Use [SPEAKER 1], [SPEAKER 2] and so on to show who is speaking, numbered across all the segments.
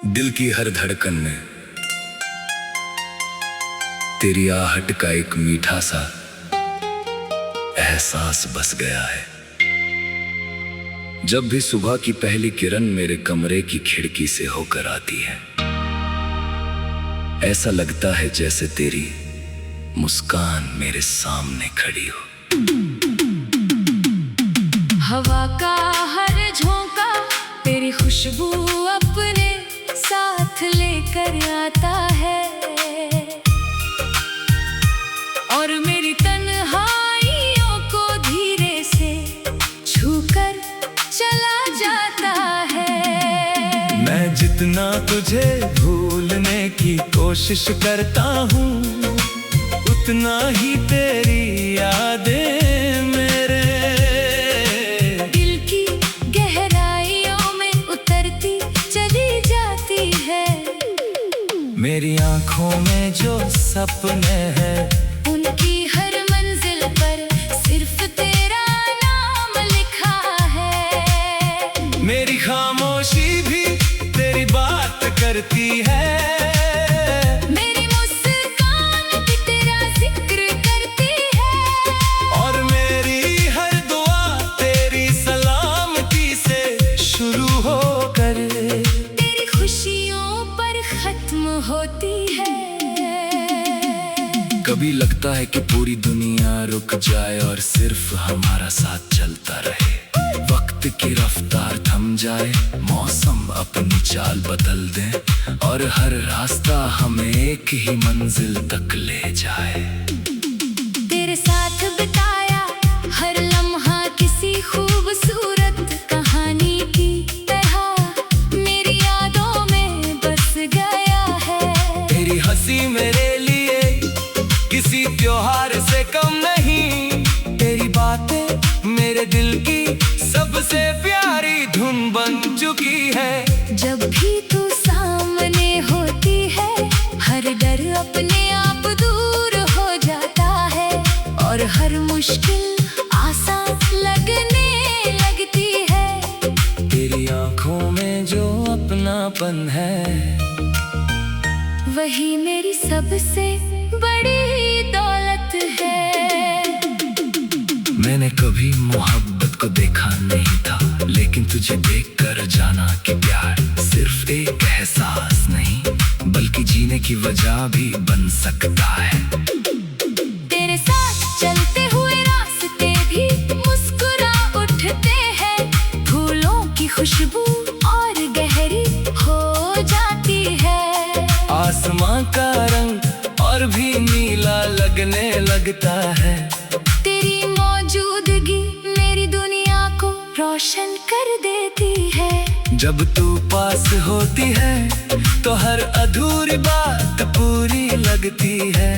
[SPEAKER 1] दिल की हर धड़कन में तेरी आहट का एक मीठा सा एहसास बस गया है। जब भी सुबह की पहली किरण मेरे कमरे की खिड़की से होकर आती है, ऐसा लगता है जैसे तेरी मुस्कान मेरे सामने खड़ी हो।
[SPEAKER 2] हवा का हर झोंका तेरी खुशबू अपने साथ लेकर आता है और मेरी तन्हाइयों को धीरे से छूकर चला जाता है।
[SPEAKER 1] मैं जितना तुझे भूलने की कोशिश करता हूँ, उतना ही तेरी यादें मेरे
[SPEAKER 2] दिल की गहराइयों में उतरती चली जाती है।
[SPEAKER 1] मेरी आंखों में जो सपने हैं,
[SPEAKER 2] उनकी हर मंजिल पर सिर्फ तेरा नाम लिखा है।
[SPEAKER 1] मेरी खामोशी भी तेरी बात करती है।
[SPEAKER 2] मेरी मुस्कान भी तेरा जिक्र करती है
[SPEAKER 1] और मेरी हर दुआ तेरी सलामती से शुरू होकर
[SPEAKER 2] तेरी खुशियों पर खत्म होती है।
[SPEAKER 1] कभी लगता है कि पूरी दुनिया रुक जाए और सिर्फ हमारा साथ चलता रहे। वक्त की रफ्तार थम जाए, मौसम अपनी चाल बदल दे और हर रास्ता हमें एक ही मंजिल तक ले जाए।
[SPEAKER 2] तेरे साथ बिताया हर लम्हा किसी खूबसूरत कहानी की तरह मेरी यादों में बस गया है।
[SPEAKER 1] तेरी हंसी मेरे लिए किसी त्योहार से कम नहीं, तेरी बातें मेरे दिल की सबसे प्यारी धुन बन चुकी है।
[SPEAKER 2] जब भी तू सामने होती है, हर डर अपने आप दूर हो जाता है और हर मुश्किल आसान लगने लगती है।
[SPEAKER 1] तेरी आंखों में जो अपनापन है,
[SPEAKER 2] वही मेरी सबसे बड़ी दौलत है।
[SPEAKER 1] मैंने कभी मोहब्बत को देखा नहीं था, लेकिन तुझे देखकर जाना कि प्यार सिर्फ एक एहसास नहीं, बल्कि जीने की वजह भी बन सकता है।
[SPEAKER 2] तेरे साथ चलते हुए रास्ते भी मुस्कुरा उठते हैं। फूलों की खुशबू और गहरी हो जाती है।
[SPEAKER 1] आसमां का रंग और भी नीला लगने लगता है।
[SPEAKER 2] तेरी मौजूदगी मेरी दुनिया को रोशन कर देती है।
[SPEAKER 1] जब तू पास होती है तो हर अधूरी बात पूरी लगती है।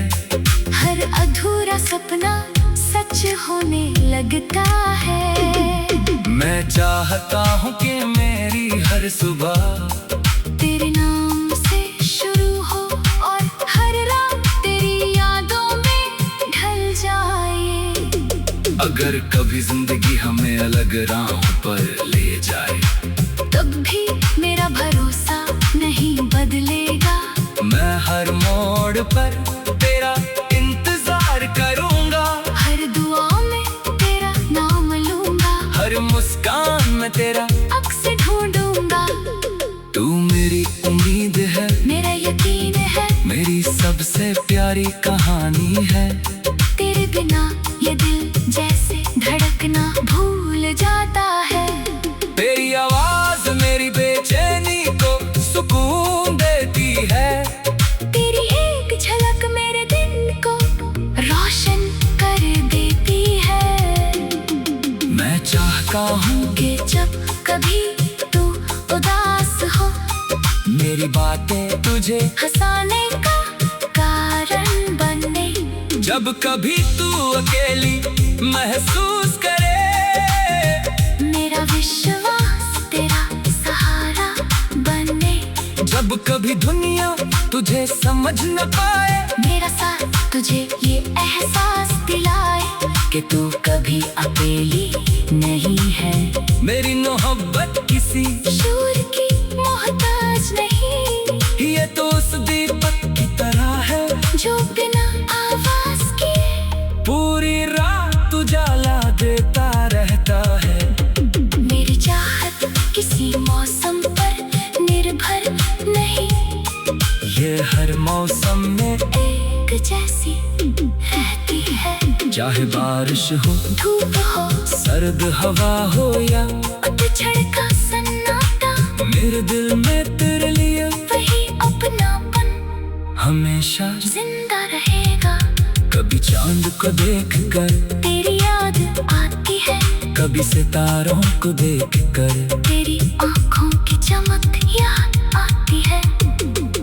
[SPEAKER 2] हर अधूरा सपना सच होने लगता है।
[SPEAKER 1] मैं चाहता हूँ कि मेरी हर सुबह
[SPEAKER 2] तेरे नाम से शुरू हो और हर रात तेरी यादों में ढल जाए।
[SPEAKER 1] अगर कभी जिंदगी हमें अलग राहों पर ले जाए,
[SPEAKER 2] तब भी मेरा भरोसा नहीं बदलेगा।
[SPEAKER 1] मैं हर मोड़ पर तेरा इंतजार करूंगा।
[SPEAKER 2] हर दुआ में तेरा नाम लूंगा।
[SPEAKER 1] हर मुस्कान में तेरा
[SPEAKER 2] अक्स ढूंढूंगा।
[SPEAKER 1] तू मेरी उम्मीद है,
[SPEAKER 2] मेरा यकीन है,
[SPEAKER 1] मेरी सबसे प्यारी कहानी है।
[SPEAKER 2] तेरे बिना ये दिल जैसे धड़कना भूल जाता है।
[SPEAKER 1] तेरी आवाज मेरी बेचैनी को सुकून देती है।
[SPEAKER 2] तेरी एक झलक मेरे दिन को रोशन कर देती है।
[SPEAKER 1] मैं चाहता हूँ
[SPEAKER 2] कि जब कभी तू उदास हो,
[SPEAKER 1] मेरी बातें तुझे
[SPEAKER 2] हंसाने का कारण बने।
[SPEAKER 1] जब कभी तू अकेली महसूस करे,
[SPEAKER 2] मेरा विश्वास तेरा सहारा बने।
[SPEAKER 1] जब कभी दुनिया तुझे समझ न पाए,
[SPEAKER 2] मेरा साथ तुझे ये एहसास दिलाए कि तू कभी अकेली नहीं है।
[SPEAKER 1] मेरी मोहब्बत किसी
[SPEAKER 2] शोर की मोहताज नहीं। मौसम पर निर्भर नहीं,
[SPEAKER 1] ये हर मौसम में
[SPEAKER 2] एक जैसी रहती है।
[SPEAKER 1] चाहे बारिश हो,
[SPEAKER 2] धूप हो,
[SPEAKER 1] सर्द हवा हो या
[SPEAKER 2] पतझड़ का सन्नाटा,
[SPEAKER 1] मेरे दिल में तेरे लिए
[SPEAKER 2] वही अपनापन
[SPEAKER 1] हमेशा
[SPEAKER 2] जिंदा रहेगा।
[SPEAKER 1] कभी चांद को देख कर
[SPEAKER 2] तेरी याद आती है,
[SPEAKER 1] कभी सितारों को देख कर
[SPEAKER 2] तेरी आँखों की चमक याद आती है,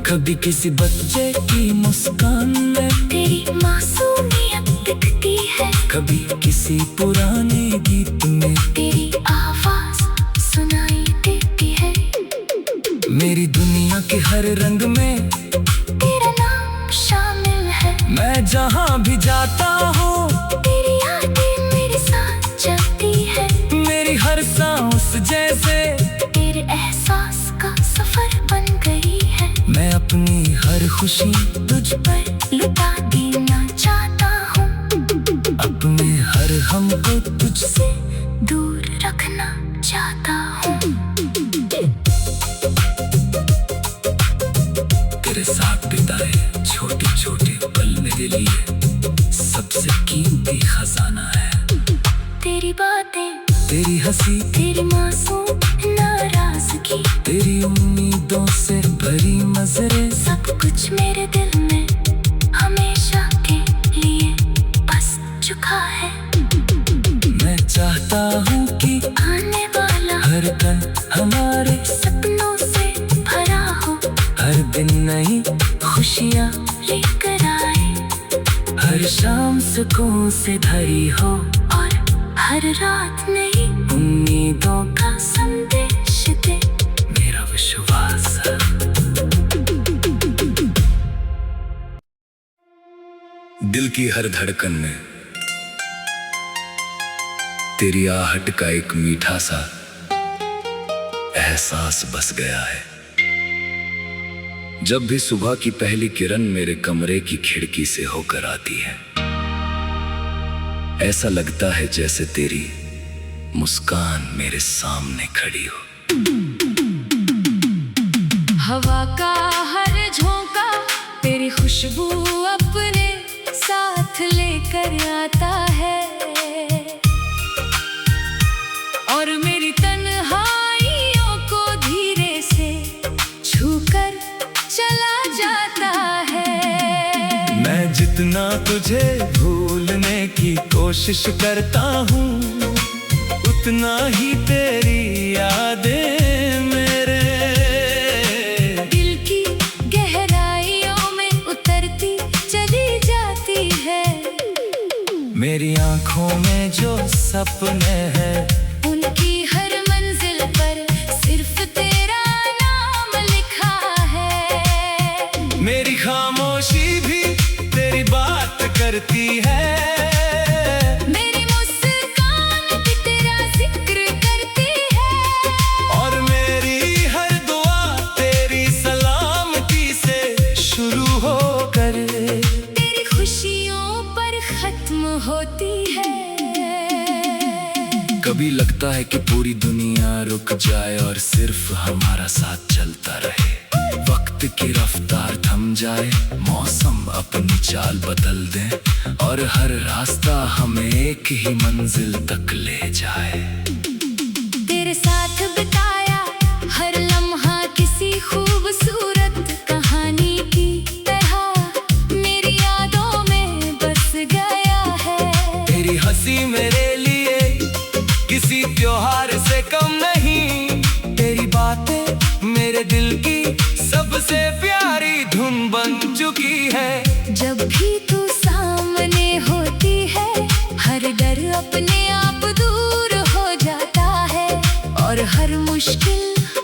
[SPEAKER 1] कभी किसी बच्चे की मुस्कान में
[SPEAKER 2] तेरी मासूमियत दिखती है,
[SPEAKER 1] कभी किसी पुराने गीत में
[SPEAKER 2] तेरी आवाज सुनाई देती है।
[SPEAKER 1] मेरी दुनिया के हर रंग में
[SPEAKER 2] तेरा नाम शामिल है,
[SPEAKER 1] मैं जहाँ भी जाता हूँ
[SPEAKER 2] तेरी यादें मेरे साथ चलती है।
[SPEAKER 1] मेरी हर सांस जैसे
[SPEAKER 2] तेरे एहसास का सफर बन गई है,
[SPEAKER 1] मैं अपनी हर खुशी
[SPEAKER 2] तुझ पर लुटा देना चाहता हूँ,
[SPEAKER 1] अपने हर हम को
[SPEAKER 2] तुझसे दूर रखना चाहता हूँ।
[SPEAKER 1] तेरे साथ बिताए छोटे छोटे पल मेरे लिए सबसे कीमती खजाना है।
[SPEAKER 2] तेरी बातें,
[SPEAKER 1] तेरी हंसी,
[SPEAKER 2] तेरी मासूम नाराजगी,
[SPEAKER 1] तेरी उम्मीदों से भरी नजरें,
[SPEAKER 2] सब कुछ मेरे दिल में हमेशा के लिए बस चुका है।
[SPEAKER 1] मैं चाहता हूँ कि
[SPEAKER 2] आने वाला
[SPEAKER 1] हर पल हमारे
[SPEAKER 2] सपनों से भरा हो,
[SPEAKER 1] हर दिन नई खुशियाँ
[SPEAKER 2] लेकर आए,
[SPEAKER 1] हर शाम सुकून से भरी हो
[SPEAKER 2] और हर रात नई
[SPEAKER 1] उम्मीदों
[SPEAKER 2] का संदेश दे।
[SPEAKER 1] मेरा विश्वास है। दिल की हर धड़कन में तेरी आहट का एक मीठा सा एहसास बस गया है। जब भी सुबह की पहली किरण मेरे कमरे की खिड़की से होकर आती है, ऐसा लगता है जैसे तेरी मुस्कान मेरे सामने खड़ी हो।
[SPEAKER 2] हवा का हर झोंका तेरी खुशबू अपने साथ लेकर आता है, और मेरी तन्हाइयों को धीरे से छूकर चला जाता है।
[SPEAKER 1] मैं जितना तुझे भूलने की कोशिश करता हूँ, उतना ही तेरी यादें मेरे
[SPEAKER 2] दिल की गहराइयों में उतरती चली जाती है।
[SPEAKER 1] मेरी आंखों में जो सपने हैं,
[SPEAKER 2] उनकी हर मंजिल पर सिर्फ तेरा नाम लिखा है।
[SPEAKER 1] मेरी खामोशी भी तेरी बात करती है,
[SPEAKER 2] मेरी मुस्कान भी तेरा जिक्र करती है,
[SPEAKER 1] और मेरी हर दुआ तेरी सलामती से शुरू होकर
[SPEAKER 2] तेरी खुशियों पर खत्म होती है।
[SPEAKER 1] कभी लगता है कि पूरी दुनिया रुक जाए और सिर्फ हमारा साथ चलता रहे। वक्त की रफ्तार थम जाए, मौसम अपनी चाल बदल दे, और हर रास्ता हमें एक ही मंजिल तक ले जाए।
[SPEAKER 2] तेरे साथ बिताया हर लम्हा किसी खूबसूरत कहानी की तरह मेरी यादों में बस गया है।
[SPEAKER 1] तेरी हंसी मेरे लिए किसी त्योहार से कम नहीं, तेरी बातें मेरे दिल की सबसे प्यारी धुन बन चुकी है।
[SPEAKER 2] जब भी तू सामने होती है, हर डर अपने आप दूर हो जाता है, और हर मुश्किल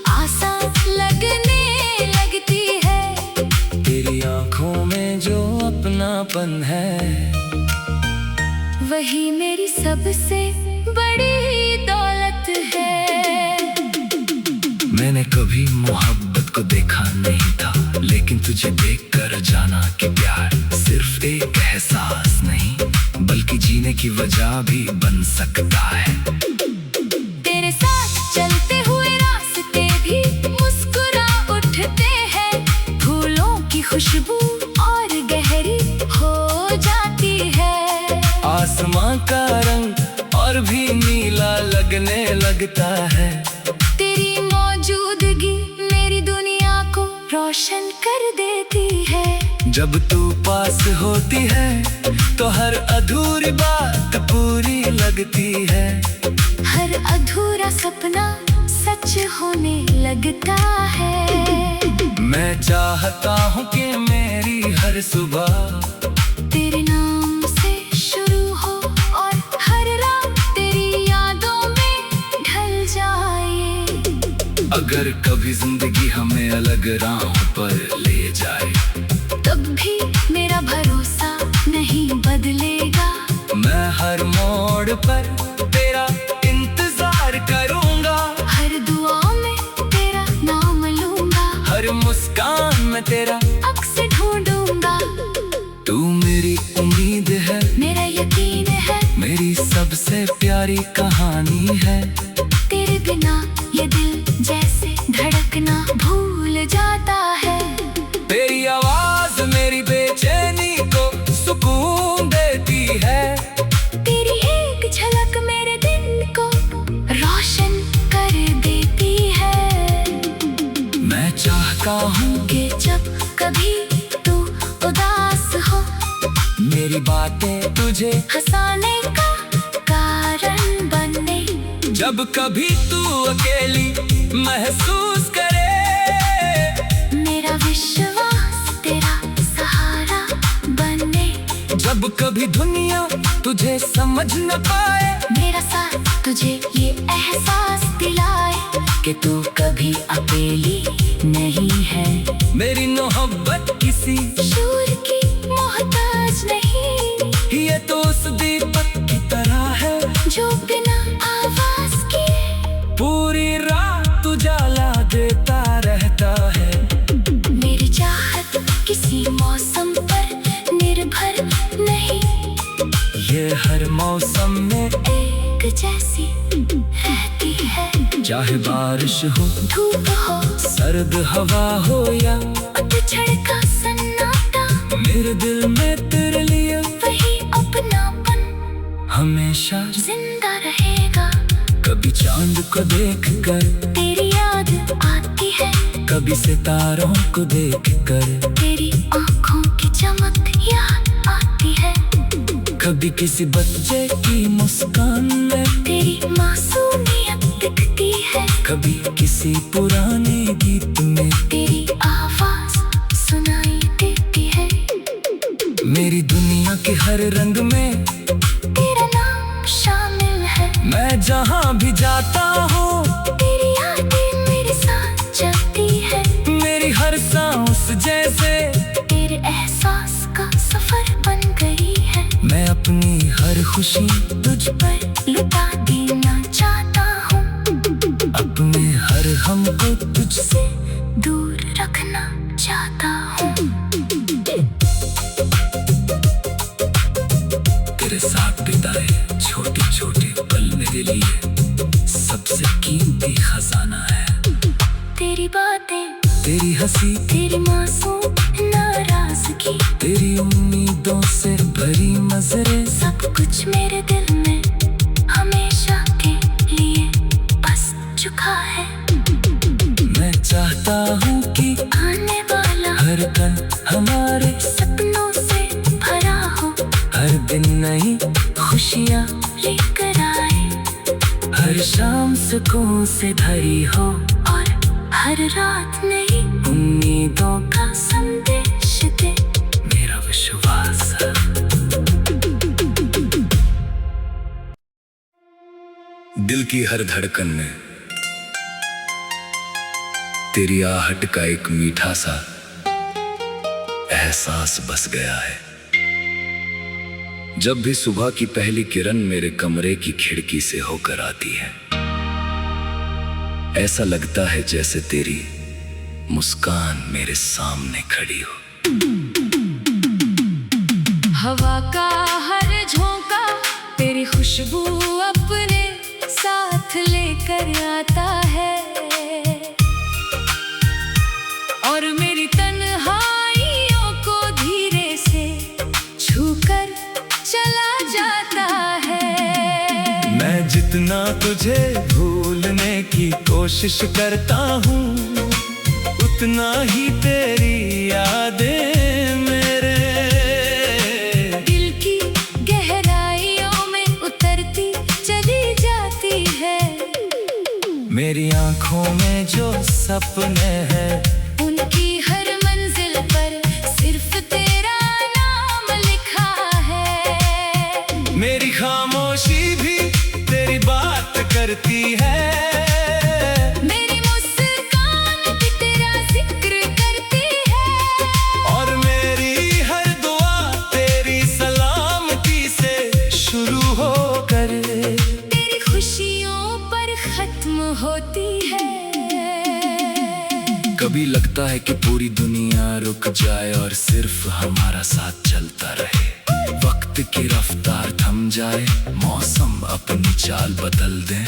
[SPEAKER 2] आसान लगने लगती है।
[SPEAKER 1] तेरी आंखों में जो अपनापन है,
[SPEAKER 2] वही मेरी सबसे बड़ी दौलत है।
[SPEAKER 1] मैंने कभी मोहब्बत को देखा नहीं था, लेकिन तुझे देखकर जाना कि प्यार सिर्फ एक एहसास नहीं, बल्कि जीने की वजह भी बन सकता है।
[SPEAKER 2] तेरे साथ चलते हुए रास्ते भी रोशन कर देती है।
[SPEAKER 1] जब तू पास होती है तो हर अधूरी बात पूरी लगती है।
[SPEAKER 2] हर अधूरा सपना सच होने लगता है।
[SPEAKER 1] मैं चाहता हूँ कि मेरी हर सुबह
[SPEAKER 2] तेरे नाम से शुरू हो और हर रात तेरी यादों में ढल जाए।
[SPEAKER 1] अगर कभी जिंदगी हमें अलग राहों पर ले जाए
[SPEAKER 2] तब भी मेरा भरोसा नहीं बदलेगा।
[SPEAKER 1] मैं हर मोड़ पर तेरा इंतजार करूंगा।
[SPEAKER 2] हर दुआ में तेरा नाम लूंगा।
[SPEAKER 1] हर मुस्कान में तेरा
[SPEAKER 2] अक्स ढूंढूंगा।
[SPEAKER 1] तू मेरी उम्मीद है,
[SPEAKER 2] मेरा यकीन है,
[SPEAKER 1] मेरी सबसे प्यारी कहानी है।
[SPEAKER 2] तेरे बिना ये दिल जैसे धड़कना भूल जाता है।
[SPEAKER 1] तेरी आवाज मेरी बेचैनी को सुकून देती है।
[SPEAKER 2] तेरी एक झलक मेरे दिन को रोशन कर देती है।
[SPEAKER 1] मैं चाहता हूँ
[SPEAKER 2] कि जब कभी तू उदास हो
[SPEAKER 1] मेरी बातें तुझे
[SPEAKER 2] हंसाने का कारण बने।
[SPEAKER 1] जब कभी तू अकेली महसूस करे
[SPEAKER 2] मेरा विश्वास तेरा सहारा बने।
[SPEAKER 1] जब कभी दुनिया तुझे समझ न पाए
[SPEAKER 2] मेरा साथ तुझे ये एहसास दिलाए कि तू कभी अकेली नहीं है।
[SPEAKER 1] मेरी मोहब्बत किसी
[SPEAKER 2] शोर की मोहताज नहीं।
[SPEAKER 1] ये तो उस दीपक की तरह है
[SPEAKER 2] जो बिना आवाज के
[SPEAKER 1] पूरी रात उजाला देता रहता है।
[SPEAKER 2] मेरी चाहत किसी मौसम पर निर्भर नहीं।
[SPEAKER 1] ये हर मौसम में
[SPEAKER 2] एक जैसी रहती है।
[SPEAKER 1] चाहे बारिश हो,
[SPEAKER 2] धूप हो,
[SPEAKER 1] सर्द हवा हो या
[SPEAKER 2] पतझड़ का सन्नाटा,
[SPEAKER 1] मेरे दिल में तेरे लिए
[SPEAKER 2] वही अपनापन
[SPEAKER 1] हमेशा
[SPEAKER 2] जिंदा रहेगा।
[SPEAKER 1] कभी चांद को देखकर
[SPEAKER 2] तेरी याद आती है।
[SPEAKER 1] कभी सितारों को देखकर
[SPEAKER 2] तेरी आँखों की चमक याद आती है।
[SPEAKER 1] कभी किसी बच्चे की मुस्कान में
[SPEAKER 2] तेरी मासूमियत दिखती है।
[SPEAKER 1] कभी किसी पुराने गीत में
[SPEAKER 2] तेरी आवाज सुनाई देती है।
[SPEAKER 1] मेरी दुनिया के हर रंग में
[SPEAKER 2] तेरा नाम शामिल है।
[SPEAKER 1] मैं जहाँ भी जाता हूँ
[SPEAKER 2] तेरी यादें मेरे साथ चलती है।
[SPEAKER 1] मेरी हर सांस जैसे
[SPEAKER 2] तेरे एहसास का सफर बन गई है।
[SPEAKER 1] मैं अपनी हर खुशी
[SPEAKER 2] तुझ पर लुटा देना चाहता हूँ।
[SPEAKER 1] अपने हर हम को
[SPEAKER 2] तुझसे दूर रखना चाहता हूँ।
[SPEAKER 1] तेरे साथ बिताए छोटे छोटे पल मेरे लिए सबसे कीमती खजाना है।
[SPEAKER 2] तेरी बातें,
[SPEAKER 1] तेरी हंसी,
[SPEAKER 2] तेरी मासूम नाराजगी,
[SPEAKER 1] तेरी उम्मीदों से भरी नजरें,
[SPEAKER 2] सब कुछ मेरे दिल में हमेशा के लिए बस चुका है।
[SPEAKER 1] मैं चाहता हूँ कि
[SPEAKER 2] आने वाला
[SPEAKER 1] हर पल हमारे
[SPEAKER 2] सपनों से भरा हो।
[SPEAKER 1] हर दिन नई
[SPEAKER 2] खुशियाँ लेकर आए।
[SPEAKER 1] हर शाम सुकून से भरी हो
[SPEAKER 2] और हर रात नई
[SPEAKER 1] उम्मीदों
[SPEAKER 2] का संदेश दे।
[SPEAKER 1] मेरा विश्वास है। दिल की हर धड़कन में तेरी आहट का एक मीठा सा एहसास बस गया है। जब भी सुबह की पहली किरण मेरे कमरे की खिड़की से होकर आती है, ऐसा लगता है जैसे तेरी मुस्कान मेरे सामने खड़ी हो।
[SPEAKER 2] हवा का हर झोंका तेरी खुशबू अपने साथ लेकर आता है और मेरी तन्हाइयों को धीरे से छूकर चला जाता है।
[SPEAKER 1] मैं जितना तुझे भूलने की कोशिश करता हूँ, उतना ही तेरे सपने हैं।
[SPEAKER 2] उनकी हर मंजिल पर सिर्फ तेरा नाम लिखा है।
[SPEAKER 1] मेरी खामोशी भी तेरी बात करती है।
[SPEAKER 2] मेरी मुस्कान भी तेरा जिक्र करती है।
[SPEAKER 1] और मेरी हर दुआ तेरी सलामती से शुरू होकर
[SPEAKER 2] तेरी खुशियों पर खत्म होती है।
[SPEAKER 1] कभी लगता है कि पूरी दुनिया रुक जाए और सिर्फ हमारा साथ चलता रहे। वक्त की रफ्तार थम जाए, मौसम अपनी चाल बदल दे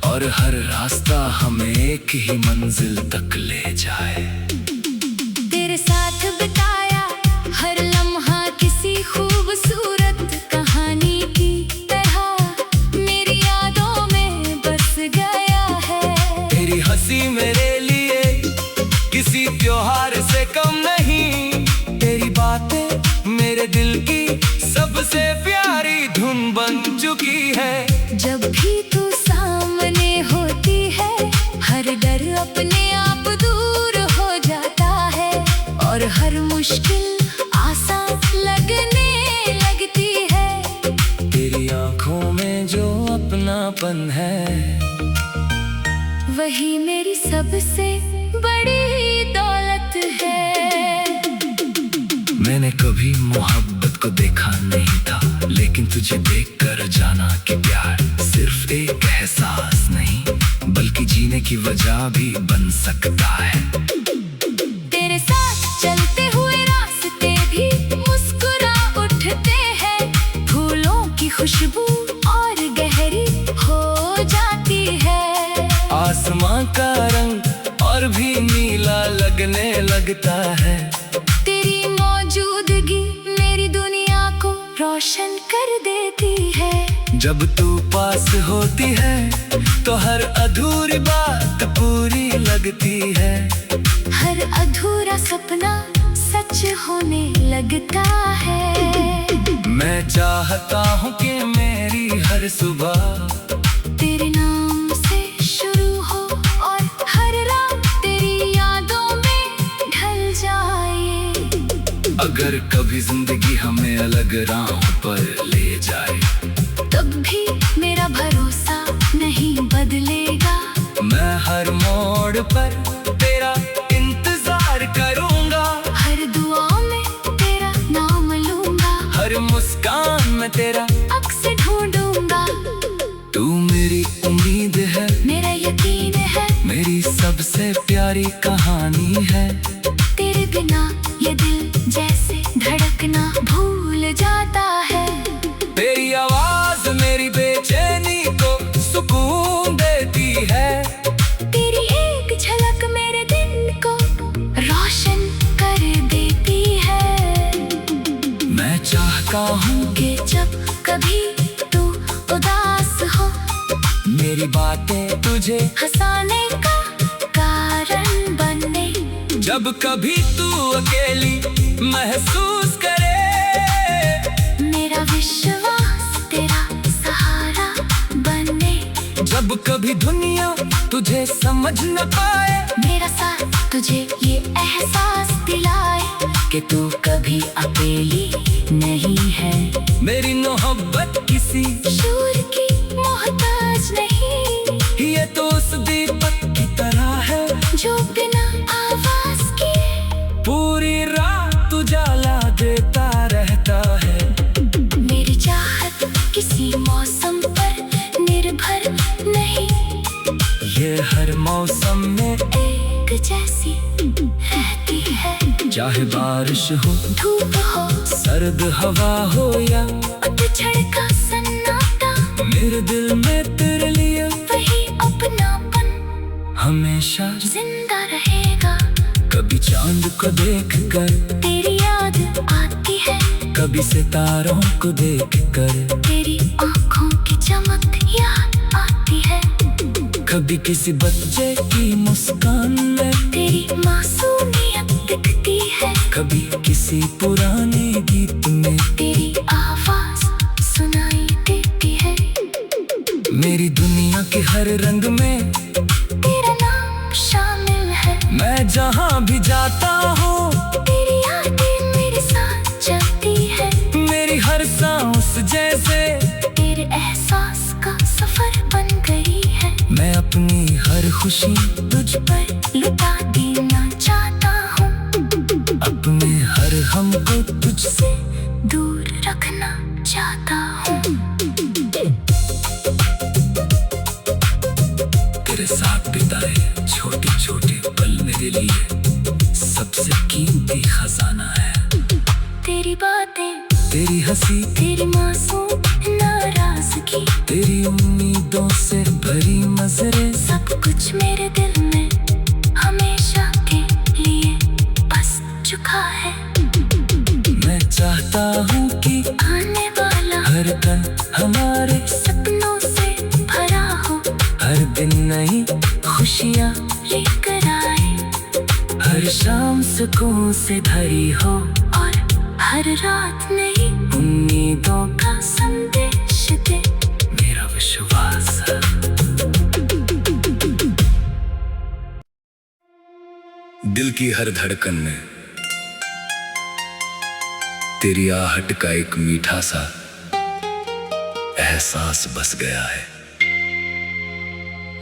[SPEAKER 1] और हर रास्ता हमें एक ही मंजिल तक ले जाए।
[SPEAKER 2] तेरे साथ बिताया हर लम्हा किसी खूबसूरत कहानी की तरह मेरी यादों में बस गया है।
[SPEAKER 1] तेरी हंसी मेरे लिए किसी त्योहार से कम नहीं। तेरी बातें मेरे दिल की सबसे प्यारी धुन बन चुकी है।
[SPEAKER 2] जब भी तू सामने होती है हर डर अपने आप दूर हो जाता है और हर मुश्किल आसान लगने लगती है।
[SPEAKER 1] तेरी आंखों में जो अपनापन है
[SPEAKER 2] वही मेरी सबसे बड़ी दौलत है।
[SPEAKER 1] मैंने कभी मोहब्बत को देखा नहीं था, लेकिन तुझे देखकर जाना कि प्यार सिर्फ एक एहसास नहीं बल्कि जीने की वजह भी बन सकता है।
[SPEAKER 2] तेरे साथ चलते हुए रास्ते भी मुस्कुरा उठते हैं। फूलों की खुशबू और गहरी हो जाती है।
[SPEAKER 1] आसमां का रंग और भी नीला लगने लगता है।
[SPEAKER 2] तेरी मौजूदगी मेरी दुनिया को रोशन कर देती है।
[SPEAKER 1] जब तू पास होती है तो हर अधूरी बात पूरी लगती है।
[SPEAKER 2] हर अधूरा सपना सच होने लगता है।
[SPEAKER 1] मैं चाहता हूँ कि मेरी हर सुबह
[SPEAKER 2] तेरे नाम से शुरू हो और हर रात तेरी यादों में ढल जाए।
[SPEAKER 1] अगर कभी जिंदगी हमें अलग राहों पर ले जाए
[SPEAKER 2] तब भी मेरा भरोसा नहीं बदलेगा।
[SPEAKER 1] मैं हर मोड़ पर तेरा इंतजार करूंगा।
[SPEAKER 2] हर दुआ में तेरा नाम लूंगा।
[SPEAKER 1] हर मुस्कान में तेरा
[SPEAKER 2] अक्स ढूंढूंगा।
[SPEAKER 1] तू मेरी उम्मीद है,
[SPEAKER 2] मेरा यकीन है,
[SPEAKER 1] मेरी सबसे प्यारी कहानी है।
[SPEAKER 2] तेरे बिना ये दिल जैसे धड़कना भूल जाता है।
[SPEAKER 1] तेरी आवाज मेरी बेचैनी को सुकून देती है।
[SPEAKER 2] तेरी एक झलक मेरे दिन को रोशन कर देती है।
[SPEAKER 1] मैं चाहता हूँ
[SPEAKER 2] कि जब कभी तू उदास हो
[SPEAKER 1] मेरी बातें तुझे
[SPEAKER 2] हंसाने का कारण बने।
[SPEAKER 1] जब कभी तू अकेली महसूस करे
[SPEAKER 2] मेरा विश्वास तेरा सहारा बने।
[SPEAKER 1] जब कभी दुनिया तुझे समझ न पाए
[SPEAKER 2] मेरा साथ तुझे ये एहसास दिलाए कि तू कभी अकेली नहीं है।
[SPEAKER 1] मेरी मोहब्बत किसी
[SPEAKER 2] शोर की मोहताज नहीं।
[SPEAKER 1] ये तो उस दीपक की तरह है
[SPEAKER 2] जो बिना आवाज के
[SPEAKER 1] पूरी रात उजाला देता रहता है।
[SPEAKER 2] मेरी चाहत किसी मौसम पर निर्भर नहीं।
[SPEAKER 1] ये हर मौसम में
[SPEAKER 2] एक जैसी रहती है।
[SPEAKER 1] चाहे बारिश हो,
[SPEAKER 2] धूप हो,
[SPEAKER 1] सर्द हवा हो या
[SPEAKER 2] पतझड़ का सन्नाटा,
[SPEAKER 1] मेरे दिल में तेरे लिए
[SPEAKER 2] वही अपनापन
[SPEAKER 1] हमेशा
[SPEAKER 2] जिंदा रहेगा।
[SPEAKER 1] कभी चांद को देखकर
[SPEAKER 2] तेरी याद आती है।
[SPEAKER 1] कभी सितारों को देखकर
[SPEAKER 2] तेरी आंखों की चमक याद आती है।
[SPEAKER 1] कभी किसी बच्चे की मुस्कान में
[SPEAKER 2] तेरी मासूमियत दिखती है।
[SPEAKER 1] कभी किसी पुराने गीत में
[SPEAKER 2] तेरी आवाज सुनाई देती है।
[SPEAKER 1] मेरी दुनिया के हर रंग में
[SPEAKER 2] तेरा नाम शामिल है।
[SPEAKER 1] चाहता हूँ।
[SPEAKER 2] तेरी यादें मेरे साथ चलती है,
[SPEAKER 1] मेरी हर सांस जैसे
[SPEAKER 2] तेरे एहसास का सफर बन गई है।
[SPEAKER 1] मैं अपनी हर खुशी
[SPEAKER 2] तुझ पर लुटा देना चाहता हूँ,
[SPEAKER 1] अपने हर हम को
[SPEAKER 2] तुझसे दूर रखना चाहता हूँ।
[SPEAKER 1] तेरे साथ बिताए छोटे छोटे पल मेरे लिए सबसे कीमती खजाना है।
[SPEAKER 2] तेरी बातें,
[SPEAKER 1] तेरी हंसी,
[SPEAKER 2] तेरी मासूम नाराजगी,
[SPEAKER 1] तेरी उम्मीदों से भरी नजरें,
[SPEAKER 2] सब कुछ मेरे दिल में हमेशा के लिए बस चुका है।
[SPEAKER 1] मैं चाहता हूँ कि
[SPEAKER 2] आने वाला
[SPEAKER 1] हर पल हमारे
[SPEAKER 2] सपनों से भरा हो,
[SPEAKER 1] हर दिन नई खुशियाँ
[SPEAKER 2] लेकर आए,
[SPEAKER 1] हर शाम सुकून से भरी हो,
[SPEAKER 2] और हर रात नई
[SPEAKER 1] उम्मीदों
[SPEAKER 2] का संदेश दे।
[SPEAKER 1] मेरा विश्वास है। दिल की हर धड़कन में तेरी आहट का एक मीठा सा एहसास बस गया है।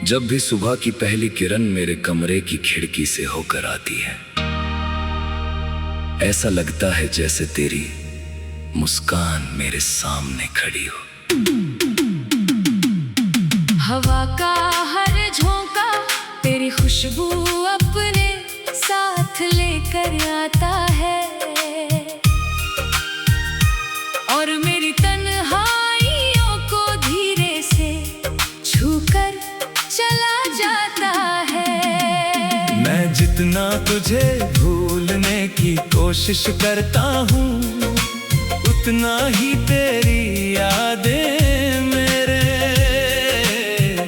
[SPEAKER 1] जब भी सुबह की पहली किरण मेरे कमरे की खिड़की से होकर आती है, ऐसा लगता है जैसे तेरी मुस्कान मेरे सामने खड़ी हो।
[SPEAKER 2] हवा का हर झोंका तेरी खुशबू अपने साथ लेकर आता है, और मेरी तन्हाइयों को धीरे से छूकर चला जाता है।
[SPEAKER 1] मैं जितना तुझे भूलने की कोशिश करता हूँ, उतना ही तेरी यादें मेरे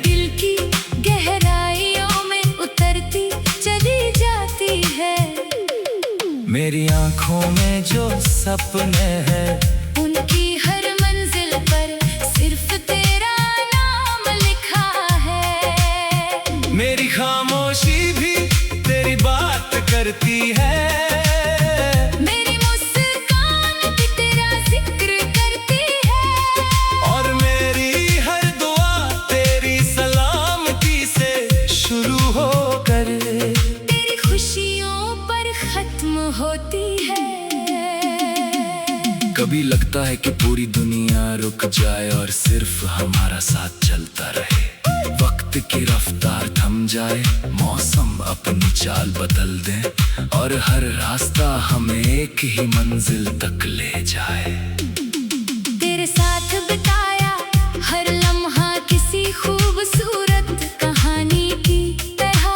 [SPEAKER 2] दिल की गहराइयों में उतरती चली जाती है।
[SPEAKER 1] मेरी आंखों में जो सपने हैं,
[SPEAKER 2] उनकी हर मंजिल पर सिर्फ तेरा नाम लिखा है।
[SPEAKER 1] मेरी खामोशी भी तेरी बात करती है,
[SPEAKER 2] मेरी मुस्कान भी तेरा जिक्र करती है,
[SPEAKER 1] और मेरी हर दुआ तेरी सलामती से शुरू होकर
[SPEAKER 2] तेरी खुशियों पर खत्म होती है।
[SPEAKER 1] कभी लगता है कि पूरी दुनिया रुक जाए और सिर्फ हमारा साथ चलता रहे। वक्त की रफ्तार थम जाए, मौसम अपनी चाल बदल दे, और हर रास्ता हमें एक ही मंजिल तक ले जाए।
[SPEAKER 2] तेरे साथ बिताया हर लम्हा किसी खूबसूरत कहानी की तरह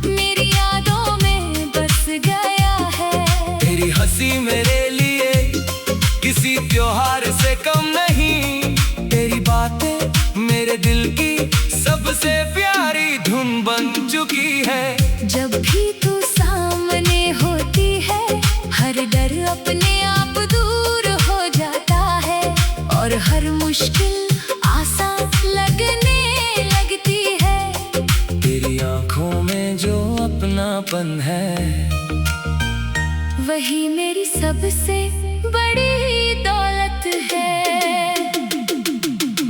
[SPEAKER 2] मेरी यादों में बस गया है।
[SPEAKER 1] तेरी हंसी मेरे लिए किसी त्योहार से कम नहीं, तेरी बातें मेरे दिल की सबसे प्यारी धुन बन चुकी है।
[SPEAKER 2] जब भी तू सामने होती है, हर डर अपने आप दूर हो जाता है, और हर मुश्किल आसान लगने लगती है।
[SPEAKER 1] तेरी आंखों में जो अपनापन है,
[SPEAKER 2] वही मेरी सबसे बड़ी दौलत है।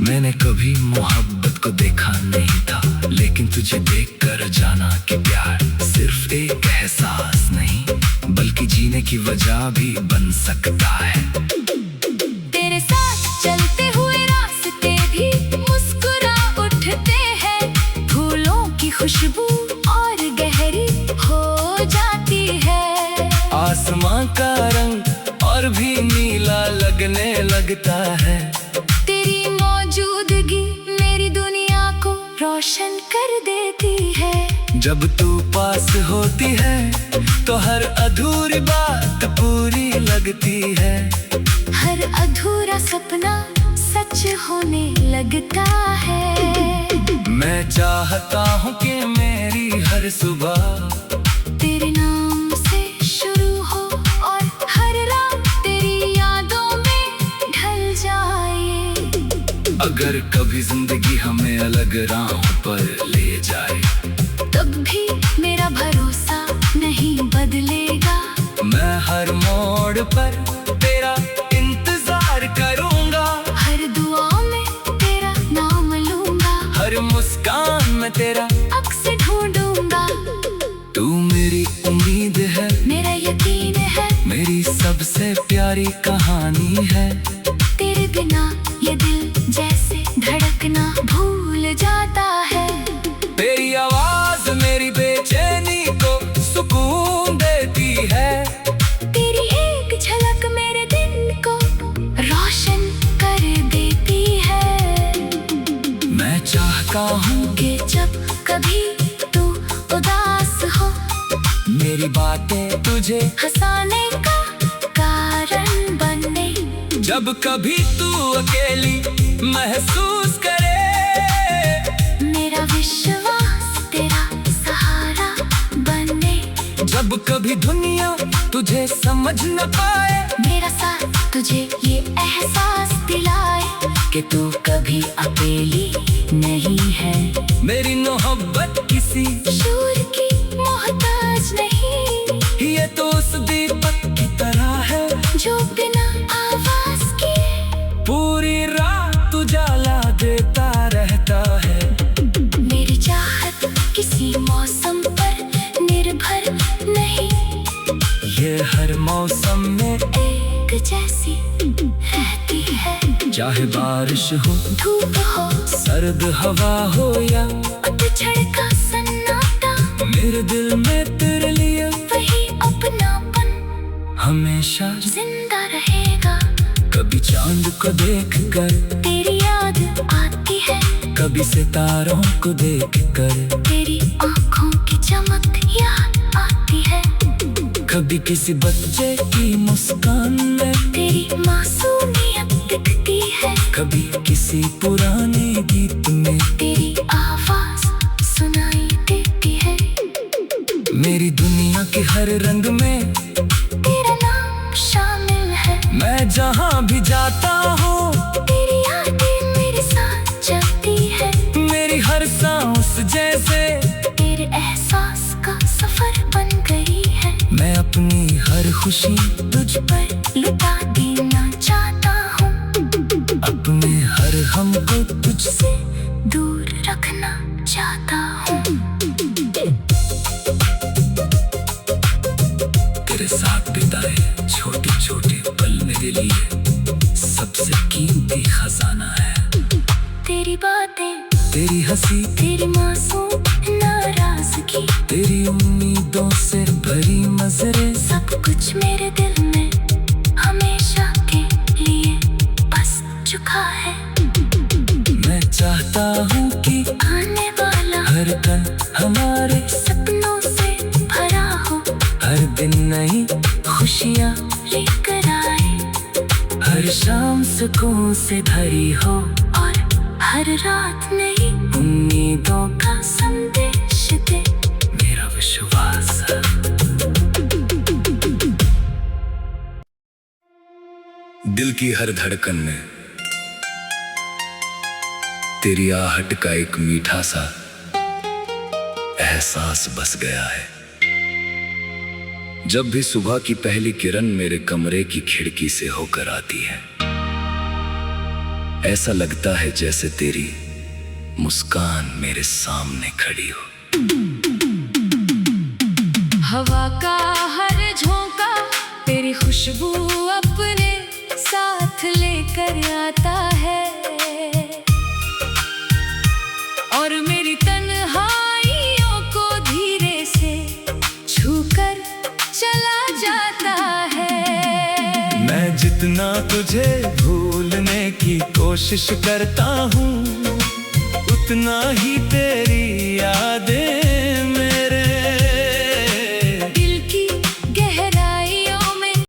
[SPEAKER 1] मैंने कभी मोहब्बत को देखा नहीं था, लेकिन तुझे देखकर जाना कि प्यार सिर्फ एक एहसास नहीं, बल्कि जीने की वजह भी बन सकता है।
[SPEAKER 2] तेरे साथ चलते हुए रास्ते भी मुस्कुरा उठते हैं, फूलों की खुशबू और गहरी हो जाती है।
[SPEAKER 1] आसमां का रंग और भी नीला लगने लगता है,
[SPEAKER 2] तेरी मौजूदगी मेरी दुनिया को रोशन कर देती है।
[SPEAKER 1] जब तू पास होती है तो हर अधूरी बात पूरी लगती है,
[SPEAKER 2] हर अधूरा सपना सच होने लगता है।
[SPEAKER 1] मैं चाहता हूँ कि मेरी हर सुबह
[SPEAKER 2] तेरे नाम से शुरू हो, और हर रात तेरी यादों में ढल जाए।
[SPEAKER 1] अगर कभी जिंदगी हमें अलग राहों पर ले जाए,
[SPEAKER 2] तब भी मेरा भरोसा नहीं बदले।
[SPEAKER 1] मोड़ पर तेरा इंतजार करूंगा।
[SPEAKER 2] हर दुआ में तेरा नाम लूंगा,
[SPEAKER 1] हर मुस्कान में तेरा
[SPEAKER 2] अक्स ढूंढूंगा।
[SPEAKER 1] तू मेरी उम्मीद है,
[SPEAKER 2] मेरा यकीन है,
[SPEAKER 1] मेरी सबसे प्यारी कहानी है।
[SPEAKER 2] तेरे बिना ये दिल जैसे धड़कना भूल जाता है।
[SPEAKER 1] तेरी आवाज मेरी बेचैनी को सुकून देती है।
[SPEAKER 2] तेरी एक झलक मेरे दिन को रोशन कर देती है।
[SPEAKER 1] मैं चाहता हूँ
[SPEAKER 2] कि जब कभी तू उदास हो,
[SPEAKER 1] मेरी बातें तुझे
[SPEAKER 2] हंसाने का कारण बने।
[SPEAKER 1] जब कभी तू अकेली महसूस करे,
[SPEAKER 2] मेरा विश्वास तेरा सहारा बने।
[SPEAKER 1] जब कभी दुनिया तुझे समझ न पाए,
[SPEAKER 2] मेरा साथ तुझे ये एहसास दिलाए कि तू कभी अकेली नहीं है।
[SPEAKER 1] मेरी मोहब्बत किसी
[SPEAKER 2] शोर की मोहताज नहीं,
[SPEAKER 1] ये तो उस दीपक की तरह है
[SPEAKER 2] जो बिना आवाज के
[SPEAKER 1] पूरी रात उजाला देता रहता है।
[SPEAKER 2] मेरी चाहत किसी मौसम पर निर्भर नहीं,
[SPEAKER 1] ये हर मौसम में
[SPEAKER 2] एक जैसी रहती है।
[SPEAKER 1] चाहे बारिश हो,
[SPEAKER 2] धूप हो,
[SPEAKER 1] सर्द हवा हो या
[SPEAKER 2] पतझड़ का सन्नाटा,
[SPEAKER 1] मेरे दिल में तेरे लिए
[SPEAKER 2] वही अपनापन
[SPEAKER 1] हमेशा
[SPEAKER 2] जिंदा रहेगा।
[SPEAKER 1] कभी चांद को देखकर
[SPEAKER 2] तेरी याद आती है,
[SPEAKER 1] कभी सितारों को देखकर
[SPEAKER 2] तेरी आँखों की चमक याद आती है।
[SPEAKER 1] कभी किसी बच्चे की मुस्कान में
[SPEAKER 2] तेरी मासूमियत दिखती है,
[SPEAKER 1] कभी किसी पुराने गीत में
[SPEAKER 2] तेरी आवाज सुनाई देती है।
[SPEAKER 1] मेरी दुनिया के हर रंग में
[SPEAKER 2] तेरा नाम शामिल है।
[SPEAKER 1] मैं जहाँ भी जाता हूँ,
[SPEAKER 2] तेरी यादें मेरे साथ चलती है।
[SPEAKER 1] मेरी हर सांस जैसे
[SPEAKER 2] तेरे एहसास का सफर बन गई है।
[SPEAKER 1] मैं अपनी हर खुशी
[SPEAKER 2] तुझ पर लुटा देना चाहता हूँ,
[SPEAKER 1] अपने हर हम को
[SPEAKER 2] तुझसे दूर रखना चाहता हूँ।
[SPEAKER 1] तेरे साथ बिताए छोटे छोटे पल मेरे लिए सबसे कीमती खजाना है।
[SPEAKER 2] तेरी बातें,
[SPEAKER 1] तेरी हंसी,
[SPEAKER 2] तेरी मासूम नाराजगी,
[SPEAKER 1] तेरी उम्मीदों से भरी नजरें,
[SPEAKER 2] सब कुछ मेरे दिल में हमेशा के लिए बस चुका है।
[SPEAKER 1] मैं चाहता हूँ कि
[SPEAKER 2] आने वाला
[SPEAKER 1] हर पल हमारे
[SPEAKER 2] सपनों से भरा हो,
[SPEAKER 1] हर दिन नई
[SPEAKER 2] खुशियाँ लेकर आए,
[SPEAKER 1] हर शाम सुकून से भरी हो
[SPEAKER 2] और हर रात नई
[SPEAKER 1] उम्मीदों
[SPEAKER 2] का संदेश दे।
[SPEAKER 1] मेरा विश्वास है। दिल की हर धड़कन में तेरी आहट का एक मीठा सा एहसास बस गया है। जब भी सुबह की पहली किरण मेरे कमरे की खिड़की से होकर आती है, ऐसा लगता है जैसे तेरी मुस्कान मेरे सामने खड़ी हो।
[SPEAKER 2] हवा का हर झोंका तेरी खुशबू अपने साथ लेकर आता है, और मेरी तन्हाइयों को धीरे से छूकर चला जाता है।
[SPEAKER 1] मैं जितना तुझे भूलने की कोशिश करता हूँ, उतना ही तेरी यादें